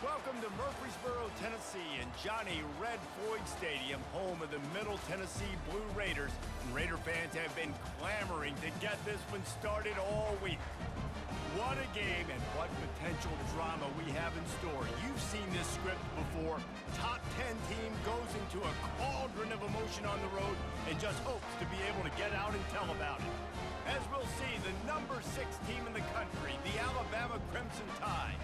Welcome to Murfreesboro, Tennessee, and Johnny Red Floyd Stadium, home of the Middle Tennessee Blue Raiders. And Raider fans have been clamoring to get this one started all week. What a game and what potential drama we have in store. You've seen this script before. Top 10 team goes into a cauldron of emotion on the road and just hopes to be able to get out and tell about it. As we'll see, the number 6 team in the country, the Alabama Crimson Tide,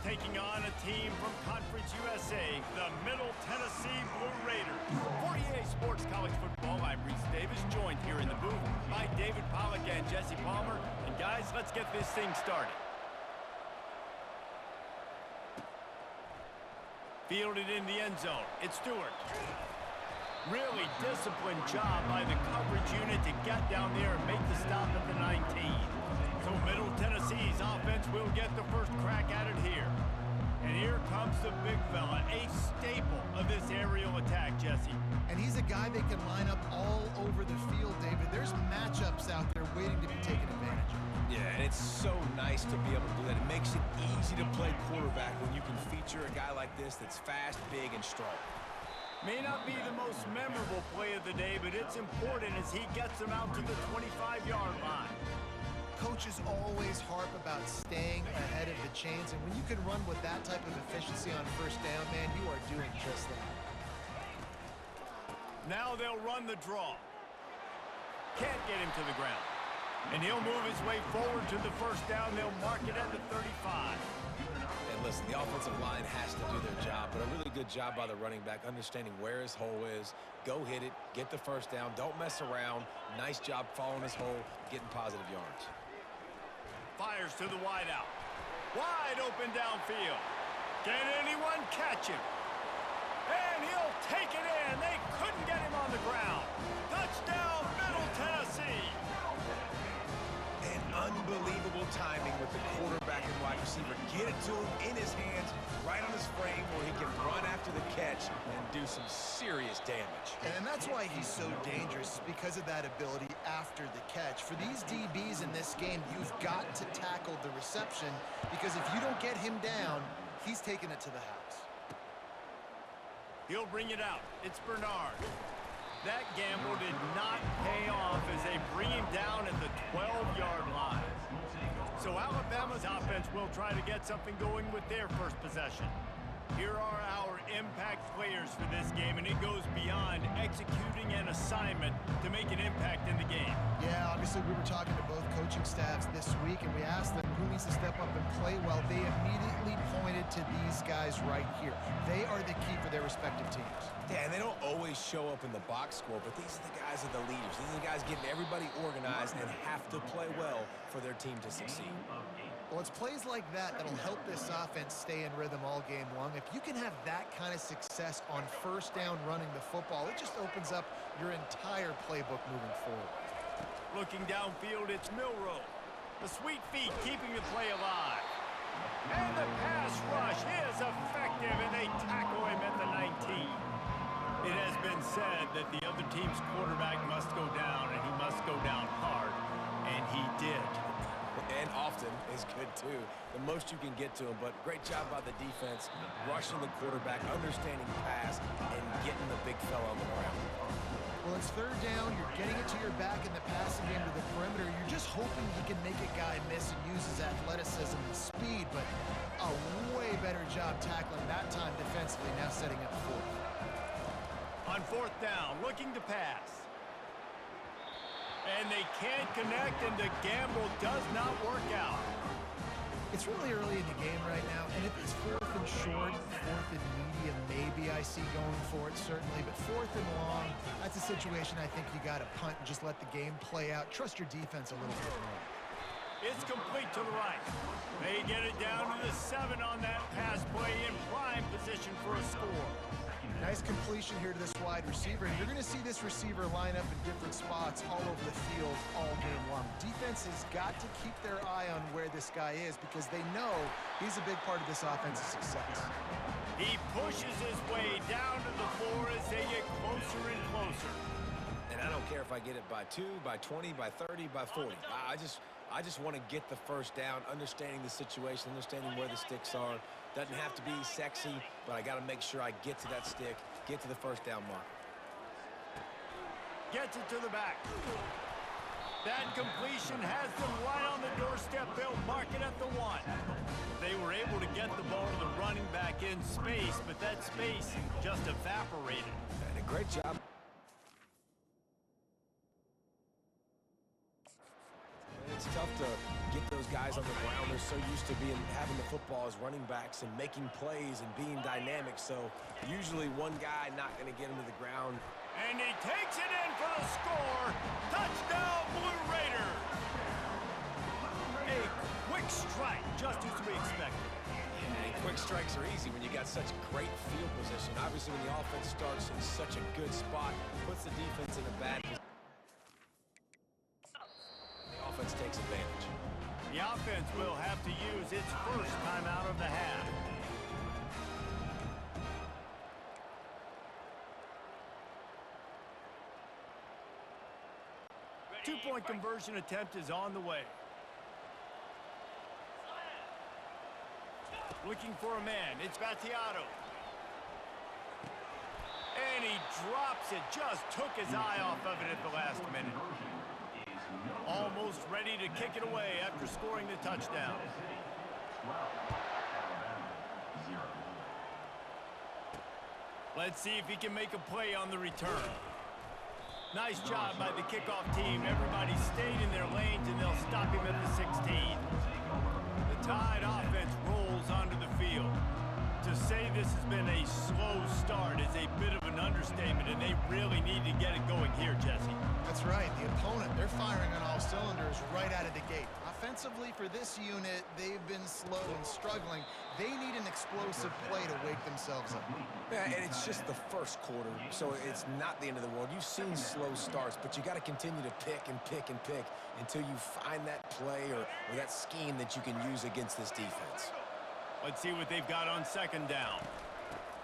taking on a team from Conference USA, the Middle Tennessee Blue Raiders. For EA Sports College Football, I'm Reese Davis, joined here in the booth by David Pollack and Jesse Palmer. And guys, let's get this thing started. Fielded in the end zone, it's Stewart. Really disciplined job by the coverage unit to get down there and make the stop at the 19. So Middle Tennessee's offense will get the first crack at it here. And here comes the big fella, a staple of this aerial attack, Jesse. And he's a guy that can line up all over the field, David. There's matchups out there waiting to be taken advantage of. Yeah, and it's so nice to be able to do that. It makes it easy to play quarterback when you can feature a guy like this that's fast, big, and strong. May not be the most memorable play of the day, but it's important as he gets them out to the 25-yard line. Coaches always harp about staying ahead of the chains, and when you can run with that type of efficiency on first down, man, you are doing just that. Now they'll run the draw. Can't get him to the ground. And he'll move his way forward to the first down. They'll mark it at the 35. And listen, the offensive line has to do their job, but a really good job by the running back, understanding where his hole is. Go hit it, get the first down, don't mess around. Nice job following his hole, getting positive yards. Fires to the wideout. Wide open downfield. Can anyone catch him? And he'll take it in. They couldn't get him on the ground. Touchdown, Middle Tennessee. And unbelievable timing with the quarterback and wide receiver. Get it to him in his hands, right on his frame where he can run after the catch and do some serious damage. And that's why he's so dangerous, because of that ability after the catch. For these DBs in this game, you've got to tackle the reception, because if you don't get him down, he's taking it to the house. He'll bring it out. It's Bernard. That gamble did not pay off as they bring him down at the 12-yard line. So Alabama's offense will try to get something going with their first possession. Here are our impact players for this game, and it goes beyond executing an assignment to make an impact in the game. Yeah, obviously we were talking to both coaching staffs this week, and we asked them who needs to step up and play well. They immediately pointed to these guys right here. They are the key for their respective teams. Yeah, and they don't always show up in the box score, but these are the guys that are the leaders. These are the guys getting everybody organized and have to play well for their team to succeed. Well, it's plays like that that'll help this offense stay in rhythm all game long. If you can have that kind of success on first down running the football, it just opens up your entire playbook moving forward. Looking downfield, it's Milroe. The sweet feet keeping the play alive. And the pass rush is effective, and they tackle him at the 19. It has been said that the other team's quarterback must go down, and he must go down hard, and he did. And often is good, too. The most you can get to him, but great job by the defense, rushing the quarterback, understanding pass, and getting the big fella on the ground. Well, it's third down. You're getting it to your back in the passing game to the perimeter. You're just hoping he can make a guy miss and use his athleticism and speed, but a way better job tackling that time defensively, now setting up fourth. On fourth down, looking to pass. And they can't connect, and the gamble does not work out. It's really early in the game right now, and if it's fourth and short, fourth and medium, maybe I see going for it, certainly. But fourth and long, that's a situation I think you got to punt and just let the game play out. Trust your defense a little bit more. It's complete to the right. They get it down to the 7 on that pass play, in prime position for a score. Nice completion here to this wide receiver, and you're going to see this receiver line up in different spots all over the field all game long. Defense has got to keep their eye on where this guy is, because they know he's a big part of this offense's success. He pushes his way down to the floor as they get closer and closer. And I don't care if I get it by 2, by 20, by 30, by 40. I just I just want to get the first down, understanding the situation, understanding where the sticks are. Doesn't have to be sexy, but I got to make sure I get to that stick, get to the first down mark. Gets it to the back. That completion has them right on the doorstep. They'll mark it at the 1. They were able to get the ball to the running back in space, but that space just evaporated. And a great job. It's tough to get those guys on the ground. They're so used to having the football as running backs and making plays and being dynamic. So usually one guy not going to get him to the ground. And he takes it in for the score. Touchdown, Blue Raiders. A quick strike, just as we expected. And quick strikes are easy when you got such great field position. Obviously, when the offense starts in such a good spot, puts the defense in a bad position. The offense takes advantage. The offense will have to use its first time out of the half. Two-point conversion attempt is on the way. Looking for a man. It's Battiato. And he drops it. Just took his eye off of it at the last minute. Almost ready to kick it away after scoring the touchdown. Let's see if he can make a play on the return. Nice job by the kickoff team. Everybody stayed in their lanes, and they'll stop him at the 16. The Tide offense rolls onto the field. To say this has been a slow start is a bit of an understatement, and they really need to get it going here, Jesse. That's right. The opponent, they're firing on all cylinders right out of the gate. Offensively, for this unit, they've been slow and struggling. They need an explosive play to wake themselves up. Yeah, and it's just the first quarter, so it's not the end of the world. You've seen slow starts, but you got to continue to pick and pick and pick until you find that play or that scheme that you can use against this defense. Let's see what they've got on second down.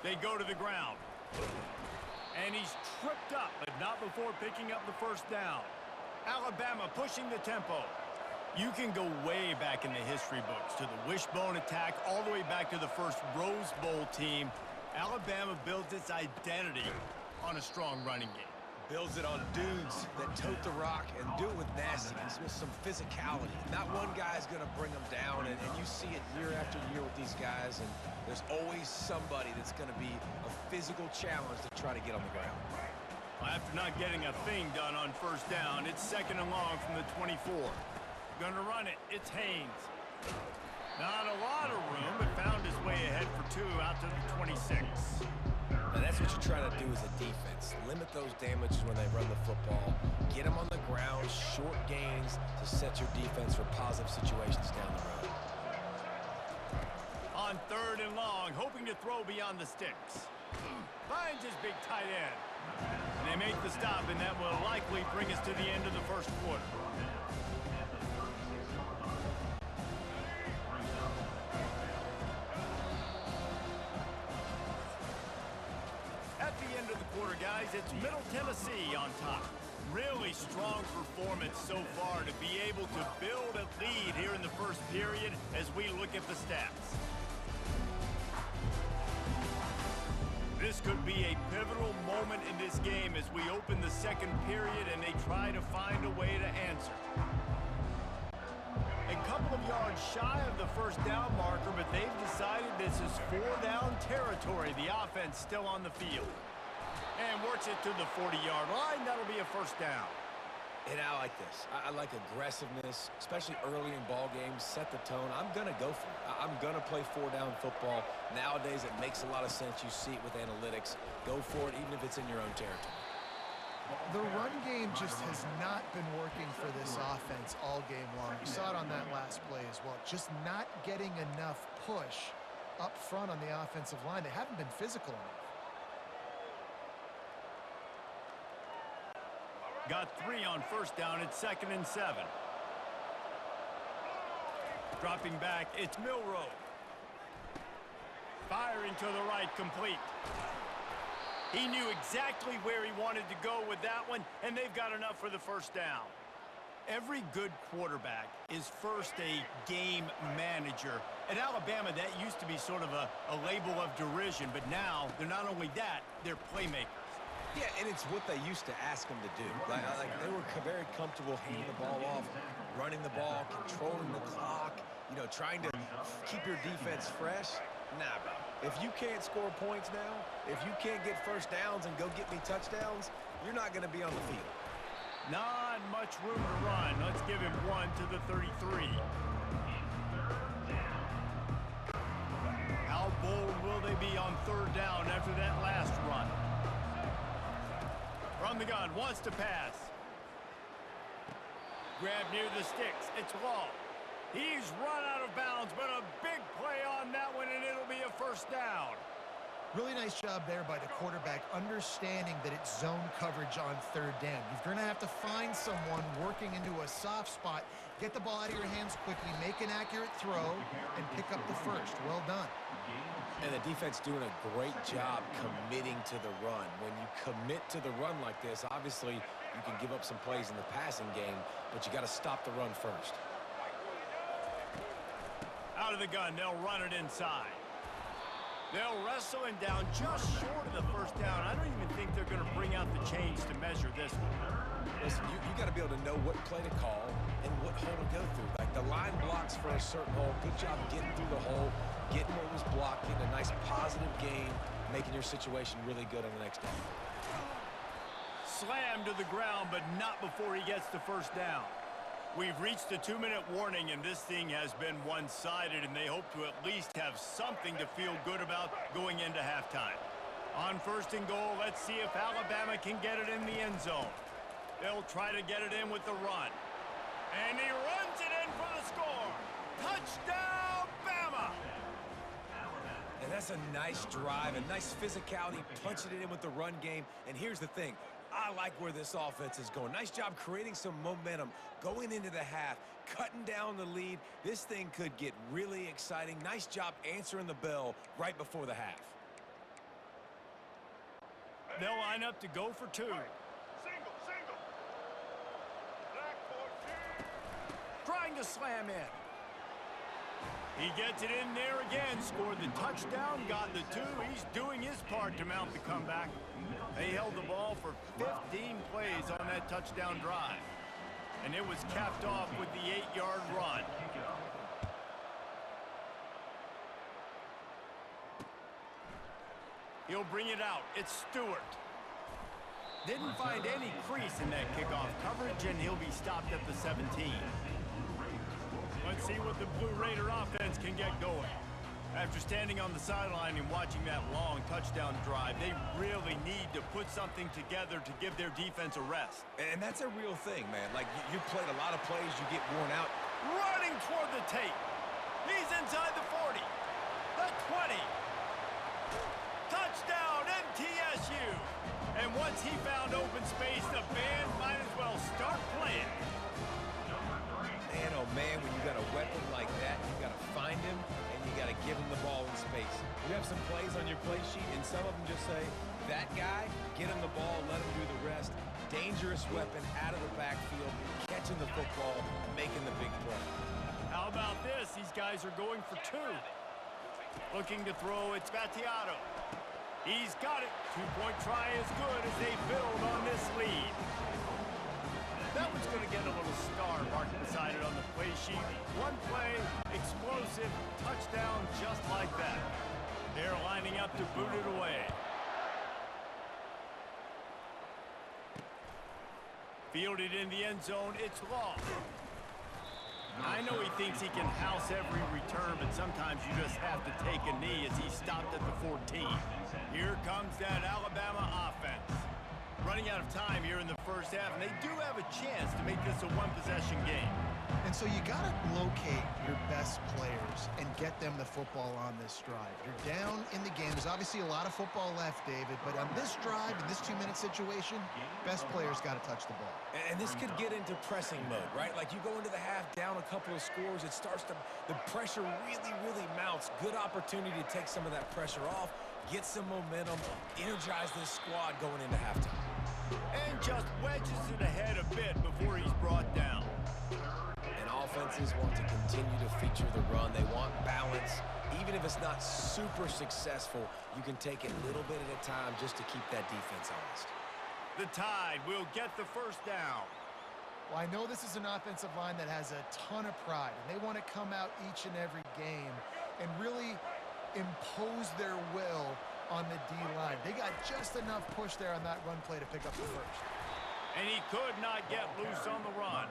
They go to the ground. And he's tripped up, but not before picking up the first down. Alabama pushing the tempo. You can go way back in the history books to the wishbone attack, all the way back to the first Rose Bowl team. Alabama builds its identity on a strong running game. Builds it on dudes that tote the rock and do it with nastiness, with some physicality. Not one guy's going to bring them down, and you see it year after year with these guys, and there's always somebody that's going to be a physical challenge to try to get on the ground. Well, after not getting a thing done on first down, it's second and long from the 24. Gonna run it. It's Haynes. Not a lot of room, but found his way ahead for 2 out to the 26. Now that's what you're trying to do as a defense. Limit those damages when they run the football. Get them on the ground, short gains to set your defense for positive situations down the road. On third and long, hoping to throw beyond the sticks. Finds his big tight end. And they make the stop, and that will likely bring us to the end of the first quarter. Guys, it's Middle Tennessee on top. Really strong performance so far to be able to build a lead here in the first period as we look at the stats. This could be a pivotal moment in this game as we open the second period and they try to find a way to answer. A couple of yards shy of the first down marker, but they've decided this is 4-down territory. The offense still on the field. And works it to the 40-yard line. That'll be a first down. And I like this. I like aggressiveness, especially early in ball games. Set the tone. I'm going to go for it. I'm going to play 4-down football. Nowadays, it makes a lot of sense. You see it with analytics. Go for it, even if it's in your own territory. The run game just has not been working for this offense all game long. You saw it on that last play as well. Just not getting enough push up front on the offensive line. They haven't been physical enough. Got 3 on first down. It's 2nd and 7. Dropping back, it's Milroe. Firing to the right, complete. He knew exactly where he wanted to go with that one, and they've got enough for the first down. Every good quarterback is first a game manager. At Alabama, that used to be sort of a label of derision, but now they're not only that, they're playmakers. Yeah, and it's what they used to ask them to do. Like they were very comfortable handing the ball off, running the ball, controlling the clock, you know, trying to keep your defense fresh. Nah, bro. If you can't score points now, if you can't get first downs and go get me touchdowns, you're not going to be on the field. Not much room to run. Let's give him one to the 33. How bold will they be on third down after that last run? From the gun, wants to pass. Grab near the sticks. It's Law. He's run out of bounds, but a big play on that one, and it'll be a first down. Really nice job there by the quarterback, understanding that it's zone coverage on third down. You're going to have to find someone working into a soft spot, get the ball out of your hands quickly, make an accurate throw, and pick up the first. Well done. And the defense doing a great job committing to the run. When you commit to the run like this, obviously you can give up some plays in the passing game, but you got to stop the run first. Out of the gun, they'll run it inside. They'll wrestle him down just short of the first down. I don't even think they're going to bring out the chains to measure this one. Listen, you got to be able to know what play to call and what hole to go through. Like the line blocks for a certain hole. Good job getting through the hole, getting what was blocked, getting a nice positive gain, making your situation really good on the next down. Slammed to the ground, but not before he gets the first down. We've reached the 2-minute warning, and this thing has been one-sided, and they hope to at least have something to feel good about going into halftime. On first and goal, let's see if Alabama can get it in the end zone. They'll try to get it in with the run. And he runs it in for the score. Touchdown, Bama! And that's a nice drive, a nice physicality, punching it in with the run game. And here's the thing. I like where this offense is going. Nice job creating some momentum, going into the half, cutting down the lead. This thing could get really exciting. Nice job answering the bell right before the half. They'll line up to go for two. Single. Blackboard. Trying to slam in. He gets it in there again, scored the touchdown, got the two. He's doing his part to mount the comeback. They held the ball for 15 plays on that touchdown drive. And it was capped off with the 8-yard run. He'll bring it out. It's Stewart. Didn't find any crease in that kickoff coverage, and he'll be stopped at the 17. Let's see what the Blue Raider offense can get going. After standing on the sideline and watching that long touchdown drive, they really need to put something together to give their defense a rest. And that's a real thing, man. Like, you played a lot of plays, you get worn out. Running toward the tape. He's inside the 40. The 20. Touchdown, MTSU. And once he found open space, the band might as well start playing. Man, oh man, when you got a weapon like that, you got to find him and you got to give him the ball in space. You have some plays on your play sheet, and some of them just say, that guy, get him the ball, let him do the rest. Dangerous weapon out of the backfield, catching the football, making the big play. How about this? These guys are going for two. Looking to throw, it's Gattiato. He's got it. Two-point try is good as they build on this lead. That one's going to get a little star marked beside it on the play sheet. One play, explosive, touchdown just like that. They're lining up to boot it away. Fielded in the end zone, it's Law. I know he thinks he can house every return, but sometimes you just have to take a knee as he stopped at the 14. Here comes that Alabama offense. Running out of time here in the first half, and they do have a chance to make this a one-possession game. And so you got to locate your best players and get them the football on this drive. You're down in the game. There's obviously a lot of football left, David, but on this drive, in this 2-minute situation, best players got to touch the ball. And this could get into pressing mode, right? Like you go into the half down a couple of scores, it starts to, the pressure really mounts. Good opportunity to take some of that pressure off, get some momentum, energize this squad going into halftime. And just wedges it ahead a bit before he's brought down. defenses want to continue to feature the run. They want balance. Even if it's not super successful, you can take it a little bit at a time just to keep that defense honest. The Tide will get the first down. Well, I know this is an offensive line that has a ton of pride, and they want to come out each and every game and really impose their will on the D-line. They got just enough push there on that run play to pick up the first. And he could not get loose on the run.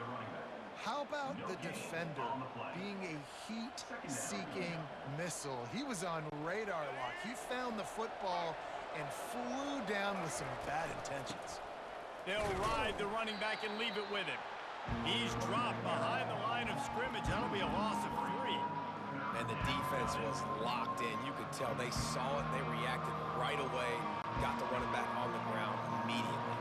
How about the defender being a heat-seeking missile? He was on radar lock. He found the football and flew down with some bad intentions. They'll ride the running back and leave it with him. He's dropped behind the line of scrimmage. That'll be a loss of 3. And the defense was locked in. You could tell they saw it. They reacted right away. Got the running back on the ground immediately.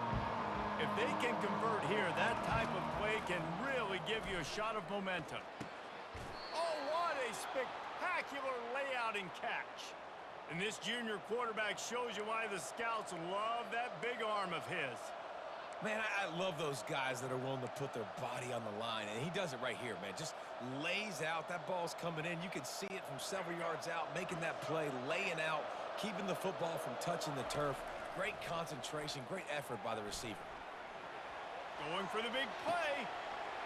If they can convert here, that type of play can really give you a shot of momentum. Oh, what a spectacular layout and catch. And this junior quarterback shows you why the scouts love that big arm of his. Man, I love those guys that are willing to put their body on the line, and he does it right here, man. Just lays out. That ball's coming in. You can see it from several yards out, making that play, laying out, keeping the football from touching the turf. Great concentration, great effort by the receiver. Going for the big play,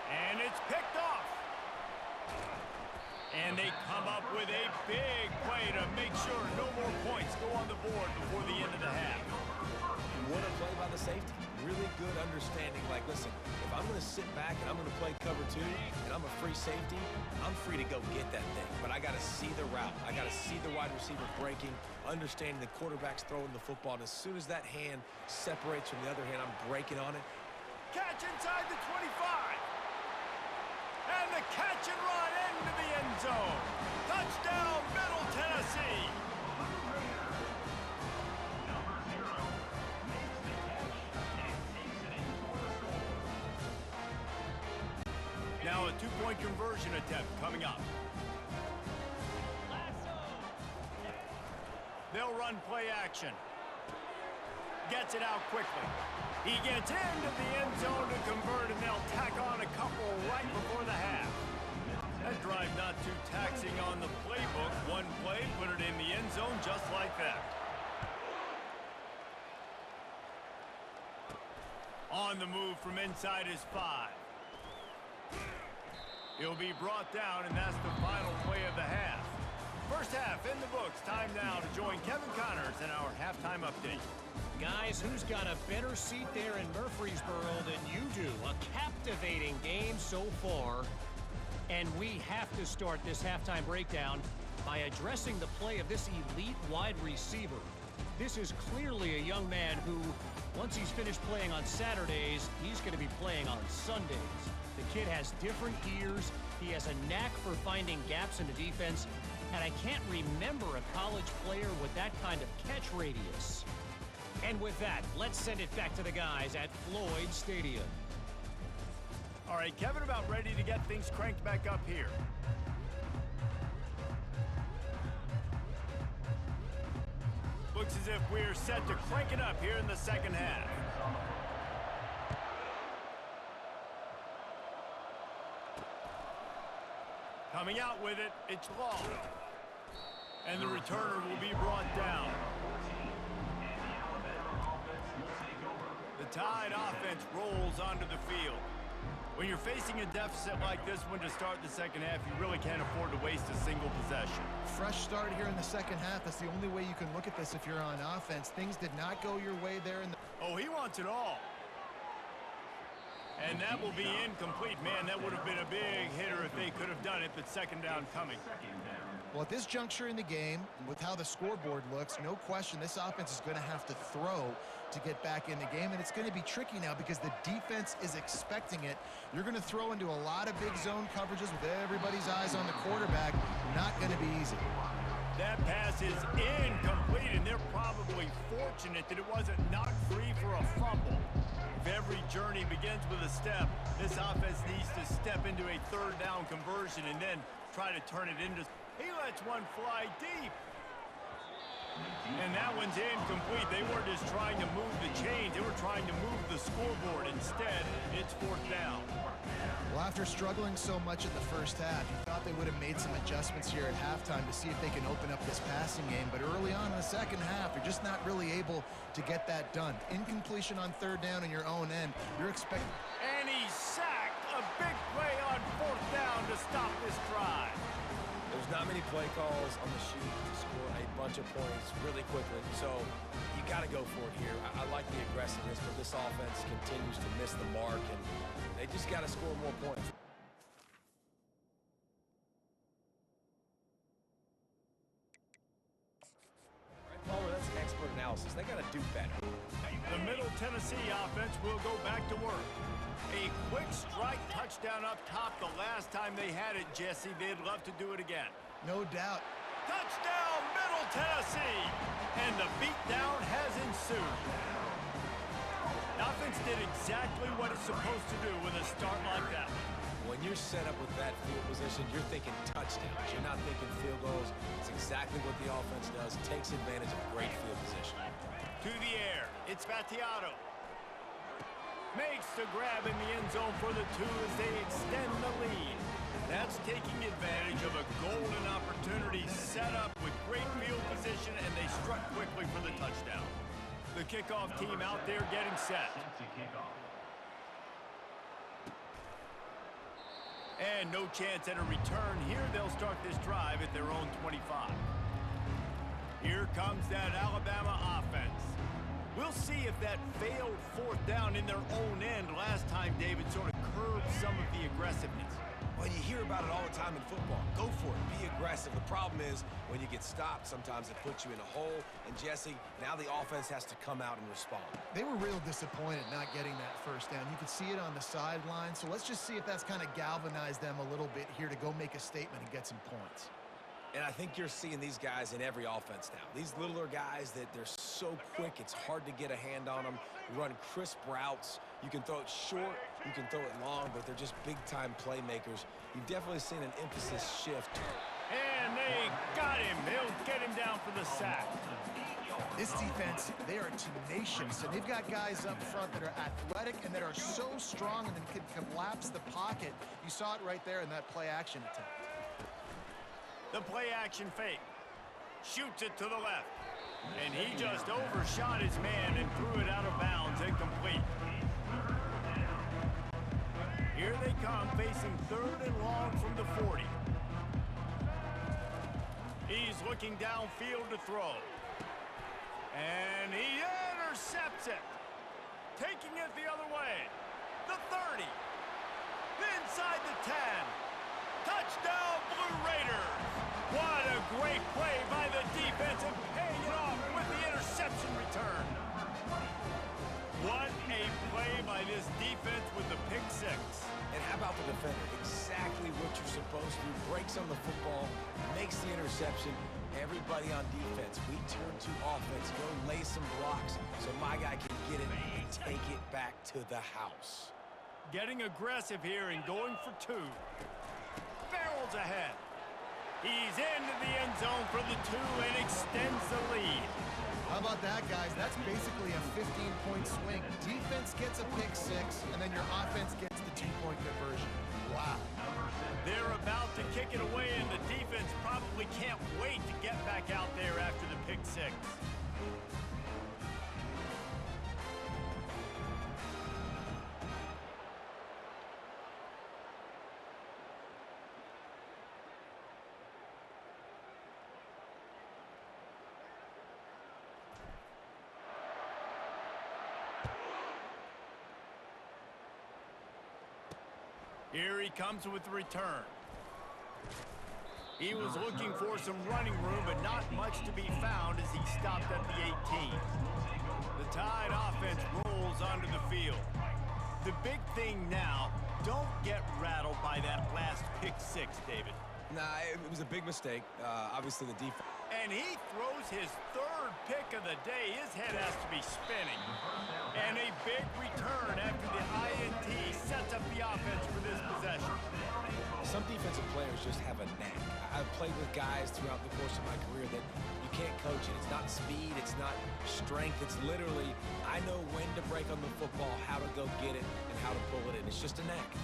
and it's picked off. And they come up with a big play to make sure no more points go on the board before the end of the half. What a play by the safety. Really good understanding. Like, listen, if I'm going to sit back and I'm going to play cover 2 and I'm a free safety, I'm free to go get that thing. But I got to see the route. I got to see the wide receiver breaking, understanding the quarterback's throwing the football. And as soon as that hand separates from the other hand, I'm breaking on it. Catch inside the 25. And the catch and run into the end zone. Touchdown, Middle Tennessee. Now a 2-point conversion attempt coming up. They'll run play action. Gets it out quickly. He gets into the end zone to convert, and they'll tack on a couple right before the half. That drive not too taxing on the playbook. One play, put it in the end zone just like that. On the move from inside his 5. He'll be brought down, and that's the final play of the half. First half in the books. Time now to join Kevin Connors in our halftime update. Guys, who's got a better seat there in Murfreesboro than you do? A captivating game so far. And we have to start this halftime breakdown by addressing the play of this elite wide receiver. This is clearly a young man who, once he's finished playing on Saturdays, he's going to be playing on Sundays. The kid has different ears. He has a knack for finding gaps in the defense. And I can't remember a college player with that kind of catch radius. And with that, let's send it back to the guys at Floyd Stadium. All right, Kevin, about ready to get things cranked back up here. Looks as if we're set to crank it up here in the second half. Coming out with it, it's Long. And the returner will be brought down. The Tide offense rolls onto the field. When you're facing a deficit like this one to start the second half, you really can't afford to waste a single possession. Fresh start here in the second half. That's the only way you can look at this if you're on offense. Things did not go your way there in the... Oh, he wants it all. And that will be incomplete. Man, that would have been a big hitter if they could have done it, but second down coming. Well, at this juncture in the game, with how the scoreboard looks, no question this offense is going to have to throw to get back in the game, and it's going to be tricky now because the defense is expecting it. You're going to throw into a lot of big zone coverages with everybody's eyes on the quarterback. Not going to be easy. That pass is incomplete, and they're probably fortunate that it wasn't knocked free for a fumble. If every journey begins with a step, this offense needs to step into a third down conversion and then try to turn it into... He lets one fly deep. And that one's incomplete. They weren't just trying to move the chains. They were trying to move the scoreboard. Instead, it's fourth down. Well, after struggling so much in the first half, you thought they would have made some adjustments here at halftime to see if they can open up this passing game. But early on in the second half, they're just not really able to get that done. Incompletion on third down in your own end. You're expecting... And he's sacked. A big play on fourth down to stop this drive. There's not many play calls on the sheet to score a bunch of points really quickly. So you got to go for it here. I like the aggressiveness, but this offense continues to miss the mark, and they just got to score more points. Palmer, that's expert analysis. They got to do better. The Middle Tennessee offense will go back to work. A quick strike touchdown up top the last time they had it, Jesse. They'd love to do it again. No doubt. Touchdown, Middle Tennessee! And the beatdown has ensued. The offense did exactly what it's supposed to do with a start like that. When you're set up with that field position, you're thinking touchdowns. You're not thinking field goals. It's exactly what the offense does. Takes advantage of great field position. To the air, it's Vattiato. Makes the grab in the end zone for the two as they extend the lead. That's taking advantage of a golden opportunity set up with great field position, and they struck quickly for the touchdown. The kickoff team out there getting set. And no chance at a return here. They'll start this drive at their own 25. Here comes that Alabama offense. We'll see if that failed fourth down in their own end last time, David, sort of curbed some of the aggressiveness. Well, you hear about it all the time in football. Go for it. Be aggressive. The problem is when you get stopped, sometimes it puts you in a hole. And, Jesse, now the offense has to come out and respond. They were real disappointed not getting that first down. You could see it on the sideline. So let's just see if that's kind of galvanized them a little bit here to go make a statement and get some points. And I think you're seeing these guys in every offense now. These littler guys that they're so quick, it's hard to get a hand on them. Run crisp routes. You can throw it short, you can throw it long, but they're just big-time playmakers. You've definitely seen an emphasis shift. And they got him. They'll get him down for the sack. This defense, they are tenacious, and they've got guys up front that are athletic and that are so strong and that can collapse the pocket. You saw it right there in that play-action attempt. The play-action fake. Shoots it to the left. And he just overshot his man and threw it out of bounds, incomplete. Here they come, facing third and long from the 40. He's looking downfield to throw. And he intercepts it. Taking it the other way. The 30. Inside the 10. Touchdown, Blue Raiders. What a great play by the defense and paying it off with the interception return. What a play by this defense with the pick six. And how about the defender? Exactly what you're supposed to do. Breaks on the football, makes the interception. Everybody on defense, we turn to offense. Go lay some blocks so my guy can get it and take it back to the house. Getting aggressive here and going for two. Barrels ahead. He's into the end zone for the two and extends the lead. How about that, guys? That's basically a 15-point swing. Defense gets a pick six, and then your offense gets the two-point conversion. Wow. They're about to kick it away, and the defense probably can't wait to get back out there after the pick six. Here he comes with the return. He was looking for some running room, but not much to be found as he stopped at the 18. The Tide offense rolls onto the field. The big thing now, don't get rattled by that last pick six, David. Nah, it was a big mistake. Obviously, the defense. And he throws his third pick of the day. His head has to be spinning. And a big return after the INT sets up the offense for this possession. Some defensive players just have a knack. I've played with guys throughout the course of my career that you can't coach it. It's not speed, it's not strength. It's literally, I know when to break on the football, how to go get it, and how to pull it in. It's just a knack.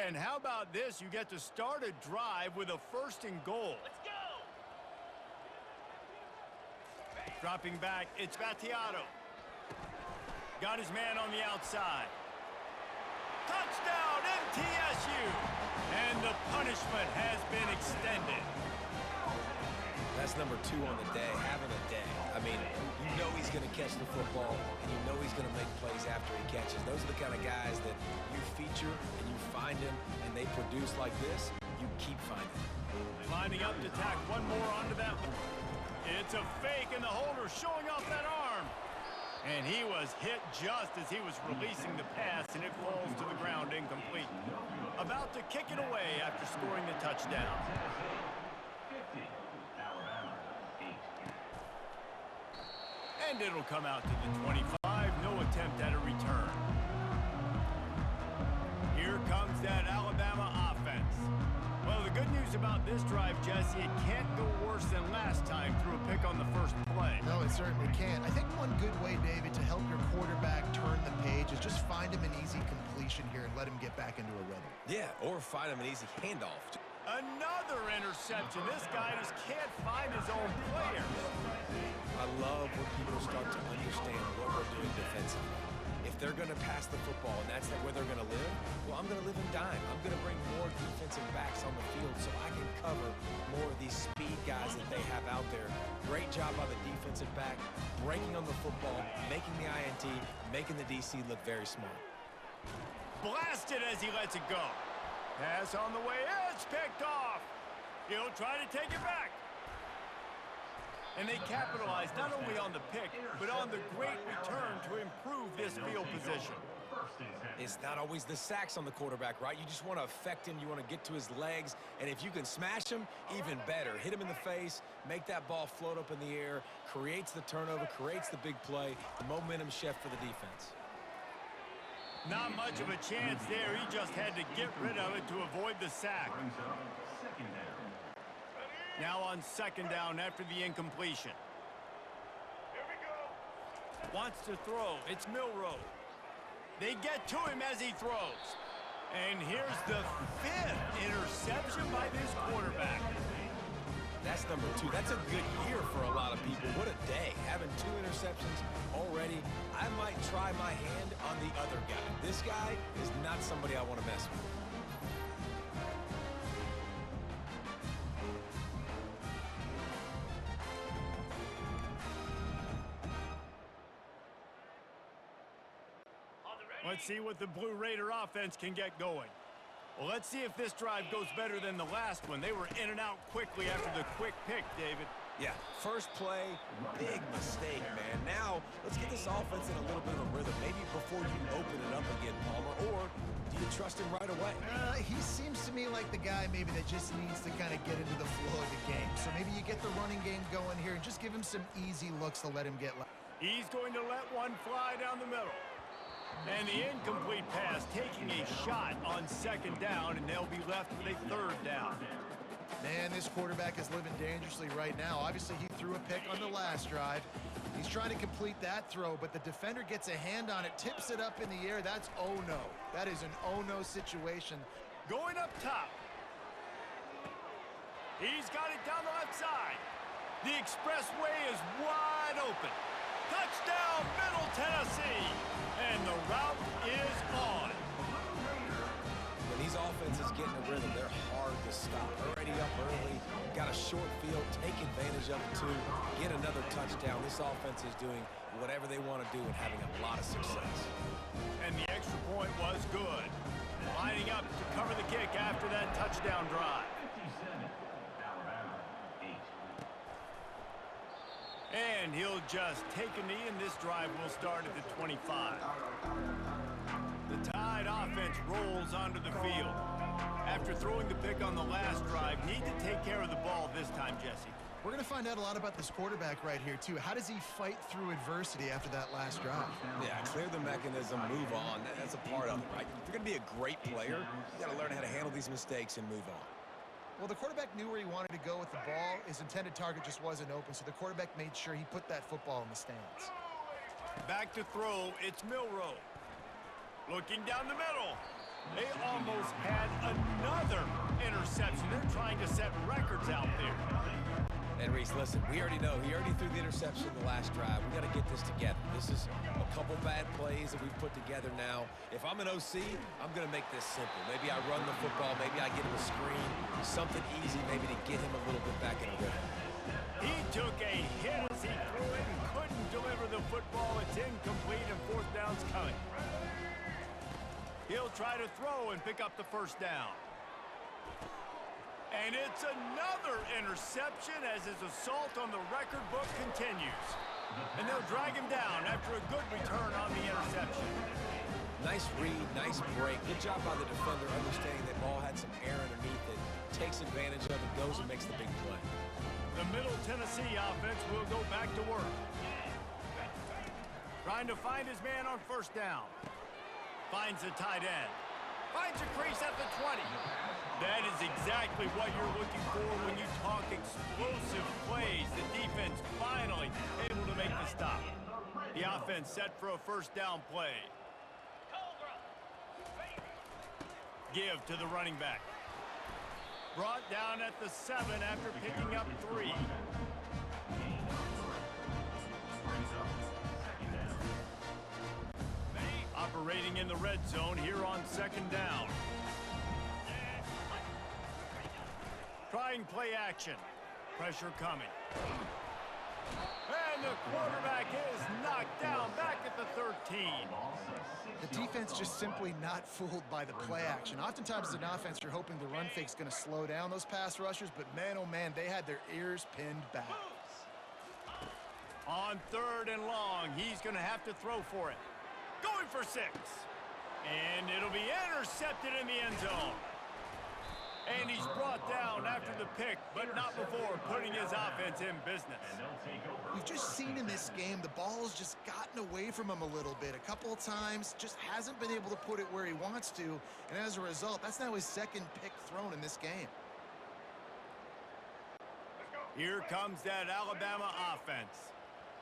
And how about this? You get to start a drive with a 1st and goal. Let's go! Dropping back, it's Battiato. Got his man on the outside. Touchdown, MTSU! And the punishment has been extended. That's number 2 on the day, having a day. I mean, you know he's going to catch the football, and you know he's going to make plays after he catches. Those are the kind of guys that you feature and you find him, and they produce like this, you keep finding them. Lining up to tack one more onto that. It's a fake, and the holder showing off that arm. And he was hit just as he was releasing the pass, and it falls to the ground incomplete. About to kick it away after scoring the touchdown. And it'll come out to the 25. No attempt at a return. Here comes that Alabama offense. Well, the good news about this drive, Jesse, it can't go worse than last time through a pick on the first play. No, it certainly can't. I think one good way, David, to help your quarterback turn the page is just find him an easy completion here and let him get back into a rhythm. Yeah, or find him an easy handoff. Another interception. This guy just can't find his own players. I love when people start to understand what we're doing defensively. If they're going to pass the football and that's where they're going to live, well, I'm going to live and dime. I'm going to bring more defensive backs on the field so I can cover more of these speed guys that they have out there. Great job by the defensive back, breaking on the football, making the INT, making the DC look very smart. Blasted as he lets it go. Pass on the way, it's picked off. He'll try to take it back. And they capitalize not only on the pick, but on the great return to improve this field position. It's not always the sacks on the quarterback, right? You just want to affect him. You want to get to his legs. And if you can smash him, even better. Hit him in the face, make that ball float up in the air, creates the turnover, creates the big play, momentum shift for the defense. Not much of a chance there. He just had to get rid of it to avoid the sack. Now on 2nd down after the incompletion. Here we go. Wants to throw. It's Milroe. They get to him as he throws. And here's the 5th interception by this quarterback. That's number 2. That's a good year for a lot of people. What a day. Having 2 interceptions already. I might try my hand on the other guy. This guy is not somebody I want to mess with. Let's see what the Blue Raider offense can get going. Well, let's see if this drive goes better than the last one. They were in and out quickly after the quick pick, David. Yeah, first play, big mistake, man. Now, let's get this offense in a little bit of a rhythm. Maybe before you open it up again, Palmer, or do you trust him right away? He seems to me like the guy maybe that just needs to kind of get into the flow of the game. So maybe you get the running game going here and just give him some easy looks to let him get. He's going to let one fly down the middle. And the incomplete pass taking a shot on 2nd down, and they'll be left with a 3rd down. Man, this quarterback is living dangerously right now. Obviously, he threw a pick on the last drive. He's trying to complete that throw, but the defender gets a hand on it, tips it up in the air. That's oh-no. That is an oh-no situation. Going up top. He's got it down the left side. The expressway is wide open. Touchdown, Middle Tennessee. And the route is on. When these offenses get in a rhythm, they're hard to stop. Already up early, got a short field, take advantage of it too, get another touchdown. This offense is doing whatever they want to do and having a lot of success. And the extra point was good. Lining up to cover the kick after that touchdown drive. And he'll just take a knee, and this drive will start at the 25. The Tide offense rolls onto the field. After throwing the pick on the last drive, need to take care of the ball this time, Jesse. We're going to find out a lot about this quarterback right here, too. How does he fight through adversity after that last drive? Yeah, clear the mechanism, move on. That's a part of it, right? If you're going to be a great player, you got to learn how to handle these mistakes and move on. Well, the quarterback knew where he wanted to go with the ball. His intended target just wasn't open, so the quarterback made sure he put that football in the stands. Back to throw, it's Milroe. Looking down the middle. They almost had another interception. They're trying to set records out there. And Reese, listen, we already know he already threw the interception the last drive. We got to get this together. This is a couple bad plays that we put together now. If I'm an OC, I'm going to make this simple. Maybe I run the football. Maybe I get him a screen. Something easy maybe to get him a little bit back in a rhythm. He took a hit as he threw it and couldn't deliver the football. It's incomplete and fourth down's coming. He'll try to throw and pick up the first down. And it's another interception as his assault on the record book continues. And they'll drag him down after a good return on the interception. Nice read, nice break. Good job by the defender understanding that ball had some air underneath it. Takes advantage of it, goes and makes the big play. The Middle Tennessee offense will go back to work. Trying to find his man on first down. Finds the tight end. Finds a crease at the 20. That is exactly what you're looking for when you talk explosive plays. The defense finally able to make the stop. The offense set for a first down play. Give to the running back. Brought down at the 7 after picking up 3. Operating in the red zone here on second down. Trying play action. Pressure coming. And the quarterback is knocked down back at the 13. The defense just simply not fooled by the play action. Oftentimes as an offense, you're hoping the run fake's going to slow down those pass rushers, but man, oh man, they had their ears pinned back. On third and long, he's going to have to throw for it. Going for 6. And it'll be intercepted in the end zone. And he's brought down after the pick, but not before putting his offense in business. We've just seen in this game, the ball's just gotten away from him a little bit. A couple of times, just hasn't been able to put it where he wants to. And as a result, that's now his second pick thrown in this game. Here comes that Alabama offense.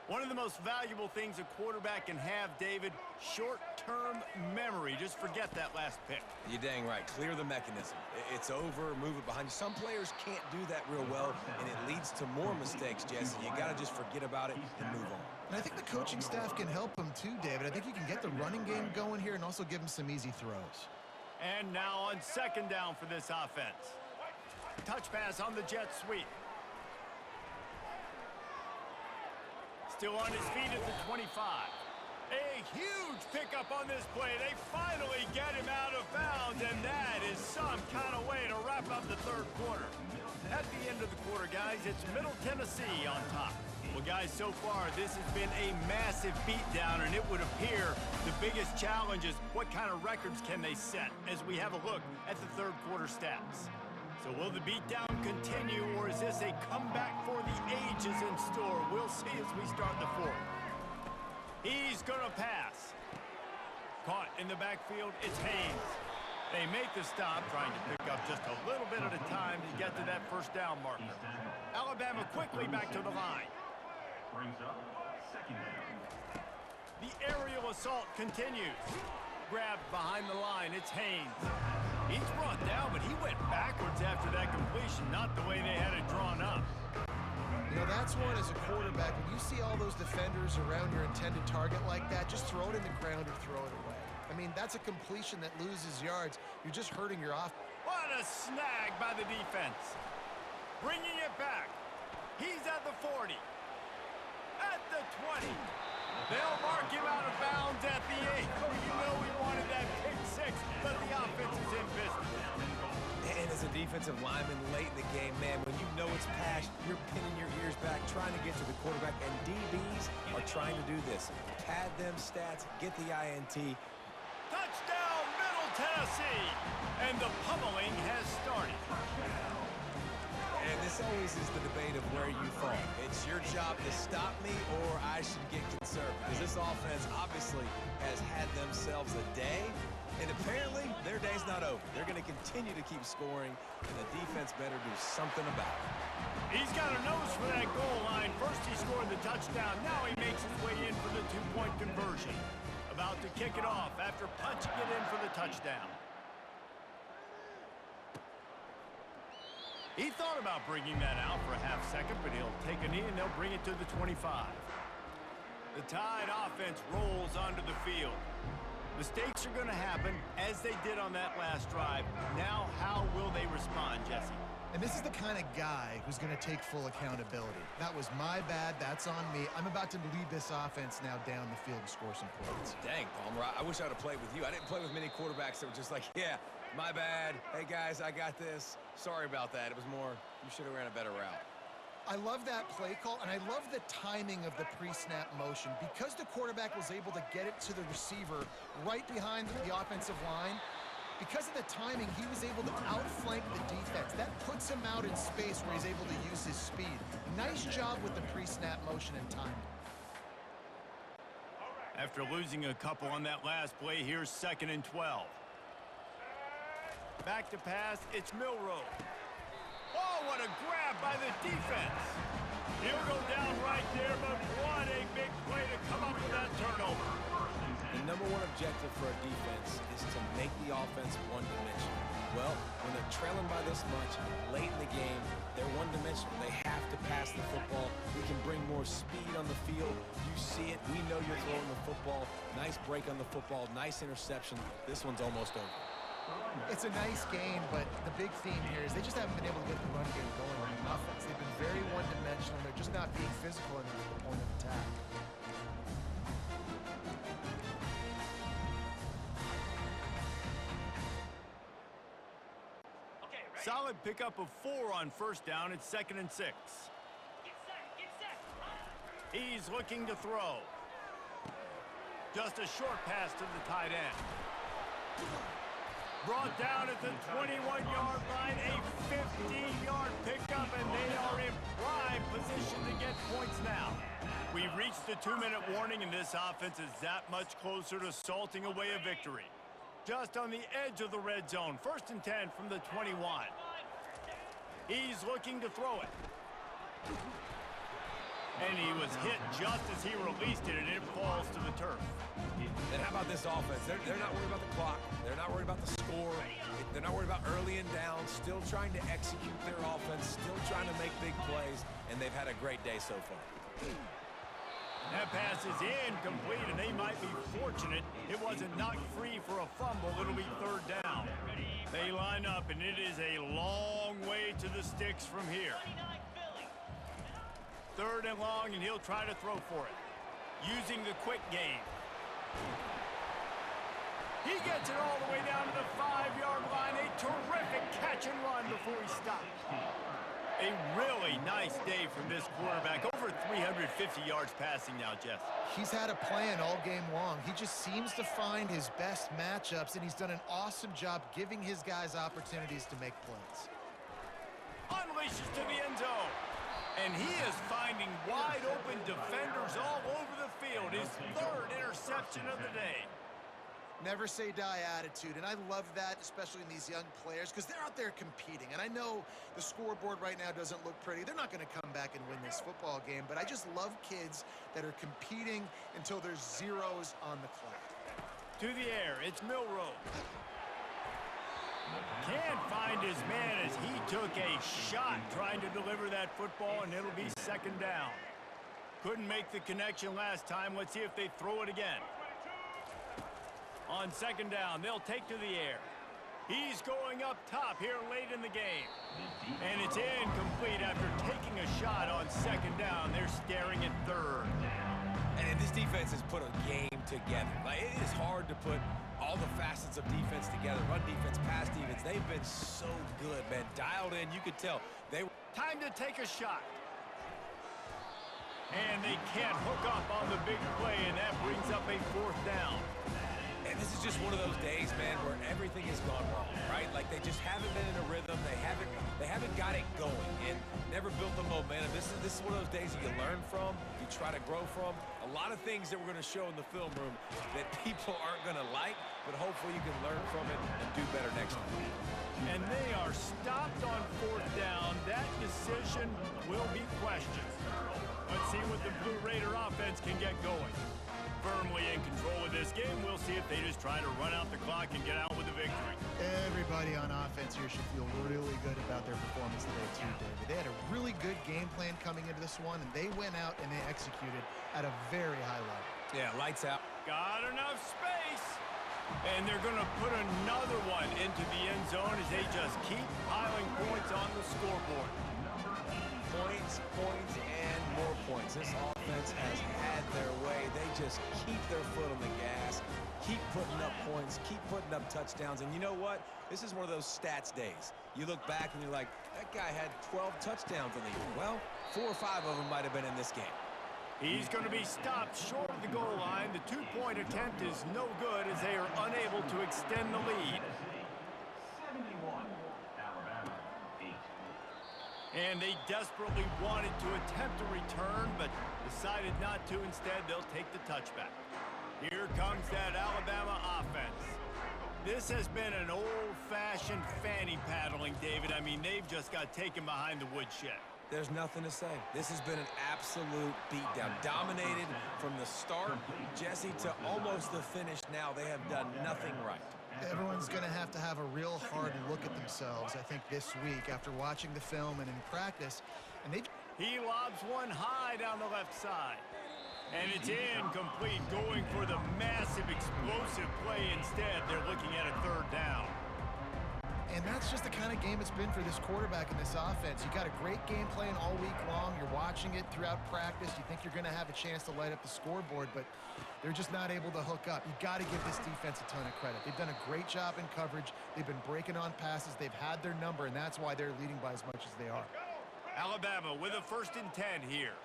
One of the most valuable things a quarterback can have, David, short-term memory. Just forget that last pick. You're dang right. Clear the mechanism. It's over, move it behind you. Some players can't do that real well, and it leads to more mistakes, Jesse. You got to just forget about it and move on. And I think the coaching staff can help him too, David. I think you can get the running game going here and also give him some easy throws. And now on second down for this offense. Touch pass on the jet sweep. Still on his feet at the 25. A huge pickup on this play. They finally get him out of bounds, and that is some kind of way to wrap up the third quarter. At the end of the quarter, guys, it's Middle Tennessee on top. Well, guys, so far, this has been a massive beatdown, and it would appear the biggest challenge is what kind of records can they set as we have a look at the third quarter stats. So will the beatdown continue, or is this a comeback for the ages in store? We'll see as we start the fourth. He's going to pass. Caught in the backfield, it's Haynes. They make the stop, trying to pick up just a little bit at a time to get to that first down marker. Alabama quickly back to the line. Brings up second down. The aerial assault continues. Grabbed behind the line, it's Haynes. He's brought down, but he went backwards after that completion, not the way they had it drawn up. You know, that's one as a quarterback. When you see all those defenders around your intended target like that, just throw it in the ground or throw it away. I mean, that's a completion that loses yards. You're just hurting your offense. What a snag by the defense. Bringing it back. He's at the 40. At the 20. They'll mark him out of bounds at the 8. Oh, you know we wanted that pick 6, but the offense is in business. And as a defensive lineman late in the game, man, when you know it's passed, you're pinning your ears back, trying to get to the quarterback, and DBs are trying to do this. Pad them stats, get the INT. Touchdown, Middle Tennessee! And the pummeling has started. And this always is the debate of where you fall. It's your job to stop me or I should get concerned. Because this offense obviously has had themselves a day. And apparently, their day's not over. They're going to continue to keep scoring. And the defense better do something about it. He's got a nose for that goal line. First he scored the touchdown. Now he makes his way in for the two-point conversion. About to kick it off after punching it in for the touchdown. He thought about bringing that out for a half second, but he'll take a knee and they'll bring it to the 25. The Tide offense rolls onto the field. Mistakes are going to happen, as they did on that last drive. Now, how will they respond, Jesse? And this is the kind of guy who's going to take full accountability. That was my bad. That's on me. I'm about to lead this offense now down the field and score some points. Dang, Palmer, I wish I would have played with you. I didn't play with many quarterbacks that were just like, yeah, my bad. Hey, guys, I got this. Sorry about that. It was more, you should have ran a better route. I love that play call, and I love the timing of the pre-snap motion. Because the quarterback was able to get it to the receiver right behind the offensive line, because of the timing, he was able to outflank the defense. That puts him out in space where he's able to use his speed. Nice job with the pre-snap motion and timing. After losing a couple on that last play, here's 2nd and 12. Back to pass, it's Milroe. Oh, what a grab by the defense. He'll go down right there, but what a big play to come up with that turnover. The number one objective for a defense is to make the offense one-dimensional. Well, when they're trailing by this much, late in the game, they're one-dimensional. They have to pass the football. We can bring more speed on the field. You see it. We know you're throwing the football. Nice break on the football. Nice interception. This one's almost over. It's a nice game, but the big theme here is they just haven't been able to get the run game going on the offense. They've been very one-dimensional. They're just not being physical enough at the point of attack. Solid pickup of 4 on first down. It's 2nd and 6. He's looking to throw. Just a short pass to the tight end. Brought down at the 21-yard line, a 15-yard pickup, and they are in prime position to get points now. We've reached the 2-minute warning, and this offense is that much closer to salting away a victory. Just on the edge of the red zone, 1st and 10 from the 21. He's looking to throw it. And he was hit just as he released it, and it falls to the turf. And how about this offense? They're not worried about the clock. They're not worried about the score. They're not worried about early and down. Still trying to execute their offense. Still trying to make big plays. And they've had a great day so far. That pass is incomplete, and they might be fortunate it wasn't knocked free for a fumble. It'll be 3rd down. They line up, and it is a long way to the sticks from here. 3rd and long, and he'll try to throw for it. Using the quick game. He gets it all the way down to the 5-yard line. A terrific catch and run before he stopped. A really nice day from this quarterback. Over 350 yards passing now, Jeff. He's had a plan all game long. He just seems to find his best matchups, and he's done an awesome job giving his guys opportunities to make plays. Unleashes to the end zone. And he is finding wide open defenders all over the field. His 3rd interception of the day. Never say die attitude, and I love that, especially in these young players, because they're out there competing. And I know the scoreboard right now doesn't look pretty. They're not going to come back and win this football game, but I just love kids that are competing until there's zeros on the clock. To the air, it's Milroe. Can't find his man as he took a shot trying to deliver that football, and it'll be 2nd down. Couldn't make the connection last time. Let's see if they throw it again. On 2nd down, they'll take to the air. He's going up top here late in the game. And it's incomplete after taking a shot on 2nd down. They're staring at 3rd. And this defense has put a game together. Like, it is hard to put all the facets of defense together. Run defense, pass defense. They've been so good, man. Dialed in. You could tell. Time to take a shot. And they can't hook up on the big play, and that brings up a 4th down. And this is just one of those days, man, where everything has gone wrong, right? Like, they just haven't been in a rhythm. They haven't got it going and never built the momentum. This is one of those days that you learn from, you try to grow from. A lot of things that we're going to show in the film room that people aren't going to like, but hopefully you can learn from it and do better next time. And they are stopped on fourth down. That decision will be questioned. Let's see what the Blue Raider offense can get going. Firmly in control of this game, we'll see if they just try to run out the clock and get out with a victory. Everybody on offense here should feel really good about their performance today too, David. They had a really good game plan coming into this one, and they went out and they executed at a very high level. Yeah, lights out. Got enough space. And they're going to put another one into the end zone as they just keep piling points on the scoreboard. Points, and more points. This offense has had their way. They just keep their foot on the gas, keep putting up points, keep putting up touchdowns. And you know what? This is one of those stats days. You look back and you're like, that guy had 12 touchdowns in the year. Well, 4 or 5 of them might have been in this game. He's going to be stopped short of the goal line. The two-point attempt is no good as they are unable to extend the lead. 71, Alabama, 8. And they desperately wanted to attempt a return, but decided not to. Instead, they'll take the touchback. Here comes that Alabama offense. This has been an old-fashioned fanny paddling, David. I mean, they've just got taken behind the woodshed. There's nothing to say. This has been an absolute beatdown. Dominated from the start, Jesse, to almost the finish now. They have done nothing right. Everyone's going to have a real hard look at themselves, I think, this week after watching the film and in practice. And He lobs one high down the left side. And it's incomplete, going for the massive explosive play instead. They're looking at a third down. And that's just the kind of game it's been for this quarterback and this offense. You got a great game plan all week long. You're watching it throughout practice. You think you're going to have a chance to light up the scoreboard, but they're just not able to hook up. You got to give this defense a ton of credit. They've done a great job in coverage. They've been breaking on passes. They've had their number, and that's why they're leading by as much as they are. Alabama with a 1st and 10 here.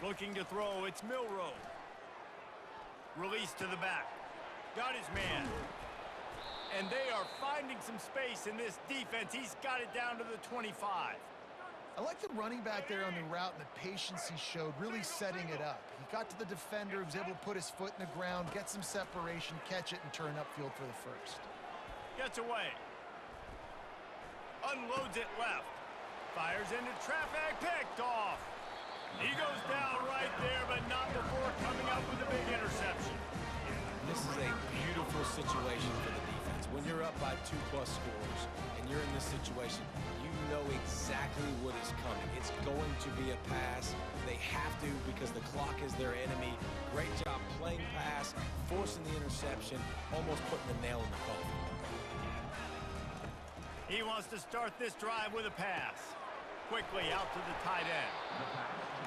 Looking to throw, it's Milroe. Release to the back. Got his man. And they are finding some space in this defense. He's got it down to the 25. I like the running back there on the route and the patience he showed, really setting it up. He got to the defender, was able to put his foot in the ground, get some separation, catch it, and turn upfield for the first. Gets away. Unloads it left. Fires into traffic, picked off. He goes down right there, but not before coming up with a big interception. This is a beautiful situation for the defense. When you're up by 2+ scores and you're in this situation, you know exactly what is coming. It's going to be a pass. They have to because the clock is their enemy. Great job playing pass, forcing the interception, almost putting the nail in the coffin. He wants to start this drive with a pass. Quickly out to the tight end.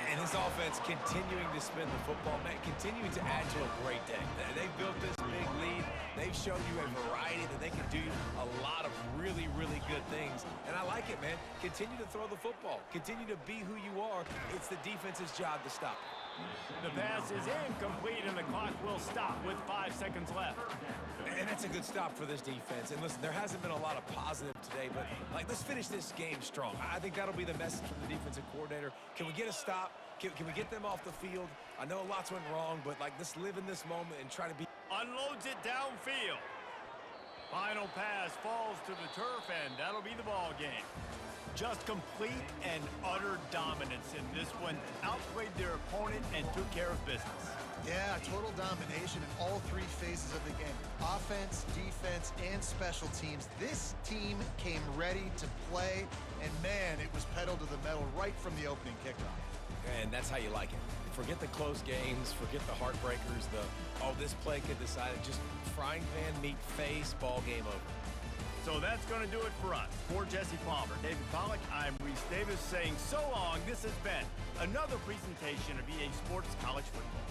And his offense continuing to spin the football, man, continuing to add to a great day. They've built this big lead. They've shown you a variety that they can do a lot of really, really good things. And I like it, man. Continue to throw the football. Continue to be who you are. It's the defense's job to stop it. The pass is incomplete, and the clock will stop with 5 seconds left. And that's a good stop for this defense. And listen, there hasn't been a lot of positive today, but let's finish this game strong. I think that'll be the message from the defensive coordinator. Can we get a stop? Can we get them off the field? I know lots went wrong, but let's live in this moment and try to be. Unloads it downfield. Final pass falls to the turf, and that'll be the ball game. Just complete and utter dominance in this one. Outplayed their opponent and took care of business. Yeah, total domination in all 3 phases of the game. Offense, defense, and special teams. This team came ready to play, and man, it was pedal to the metal right from the opening kickoff. And that's how you like it. Forget the close games, forget the heartbreakers, this play could decide it. Just frying pan, meat face, ball game over. So that's going to do it for us. For Jesse Palmer, David Pollack, I'm Reese Davis saying so long. This has been another presentation of EA Sports College Football.